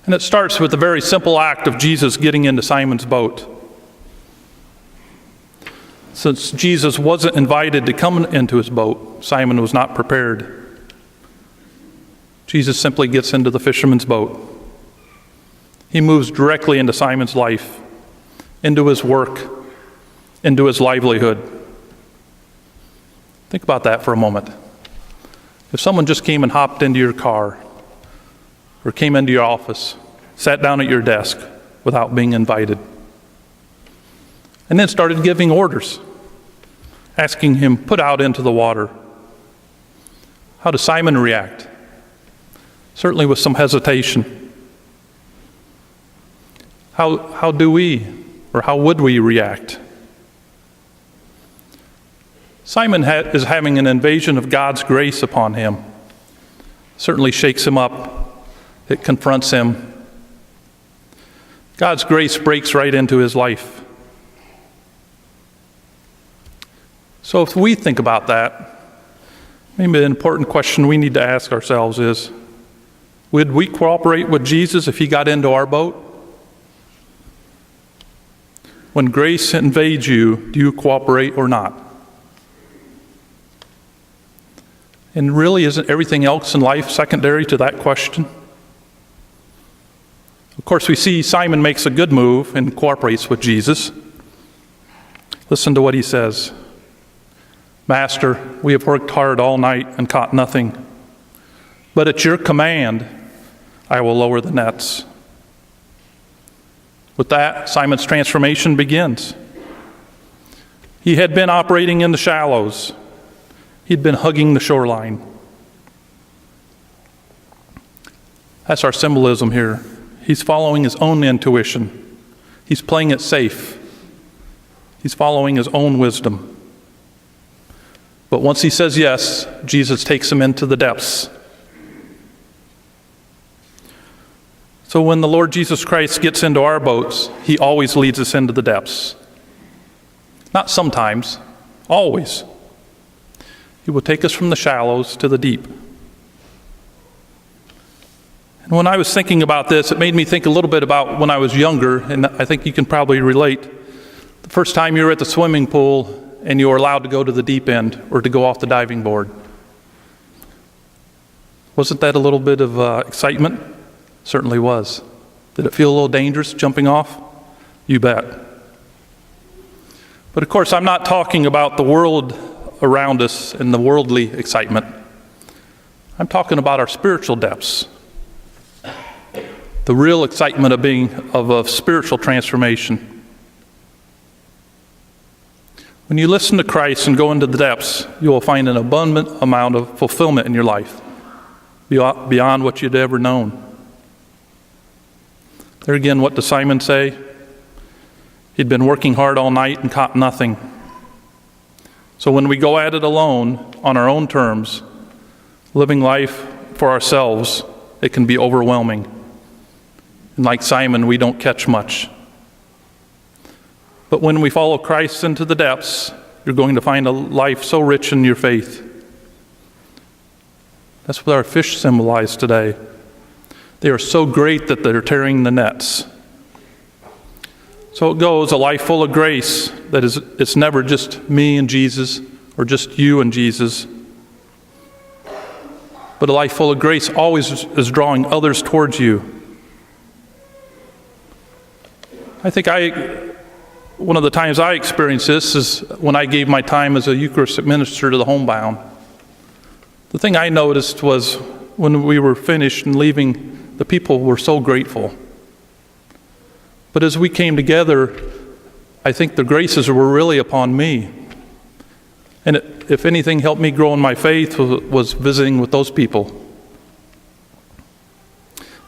And it starts with the very simple act of Jesus getting into Simon's boat. Since Jesus wasn't invited to come into his boat, Simon was not prepared. Jesus simply gets into the fisherman's boat. He moves directly into Simon's life, into his work, into his livelihood. Think about that for a moment. If someone just came and hopped into your car, or came into your office, sat down at your desk without being invited, and then started giving orders, asking him, put out into the water, how does Simon react? Certainly with some hesitation. How do we, or how would we react? Simon is having an invasion of God's grace upon him. Certainly shakes him up. It confronts him. God's grace breaks right into his life. So if we think about that, maybe an important question we need to ask ourselves is, would we cooperate with Jesus if he got into our boat? When grace invades you, do you cooperate or not? And really, isn't everything else in life secondary to that question? Of course, we see Simon makes a good move and cooperates with Jesus. Listen to what he says. Master, we have worked hard all night and caught nothing. But at your command, I will lower the nets. With that, Simon's transformation begins. He had been operating in the shallows. He'd been hugging the shoreline. That's our symbolism here. He's following his own intuition. He's playing it safe. He's following his own wisdom. But once he says yes, Jesus takes him into the depths. So when the Lord Jesus Christ gets into our boats, he always leads us into the depths. Not sometimes, always. He will take us from the shallows to the deep. And when I was thinking about this, it made me think a little bit about when I was younger, and I think you can probably relate. The first time you were at the swimming pool and you were allowed to go to the deep end or to go off the diving board. Wasn't that a little bit of excitement? Certainly was. Did it feel a little dangerous jumping off? You bet. But of course, I'm not talking about the world around us and the worldly excitement. I'm talking about our spiritual depths. The real excitement of a spiritual transformation. When you listen to Christ and go into the depths, you will find an abundant amount of fulfillment in your life, beyond what you'd ever known. There again, what does Simon say? He'd been working hard all night and caught nothing. So when we go at it alone, on our own terms, living life for ourselves, it can be overwhelming. And like Simon, we don't catch much. But when we follow Christ into the depths, you're going to find a life so rich in your faith. That's what our fish symbolize today. They are so great that they're tearing the nets. So it goes, a life full of grace that is, it's never just me and Jesus or just you and Jesus. But a life full of grace always is drawing others towards you. I think one of the times I experienced this is when I gave my time as a Eucharistic minister to the homebound. The thing I noticed was when we were finished and leaving, the people were so grateful. But as we came together, I think the graces were really upon me. And if anything helped me grow in my faith was visiting with those people.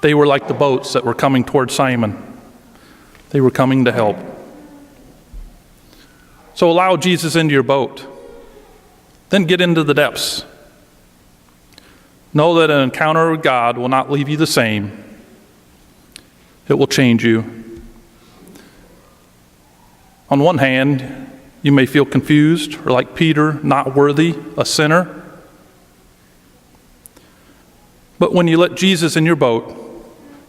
They were like the boats that were coming toward Simon. They were coming to help. So allow Jesus into your boat. Then get into the depths. Know that an encounter with God will not leave you the same. It will change you. On one hand, you may feel confused or like Peter, not worthy, a sinner. But when you let Jesus in your boat,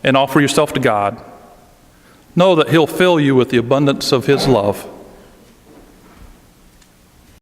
and offer yourself to God, know that He'll fill you with the abundance of His love.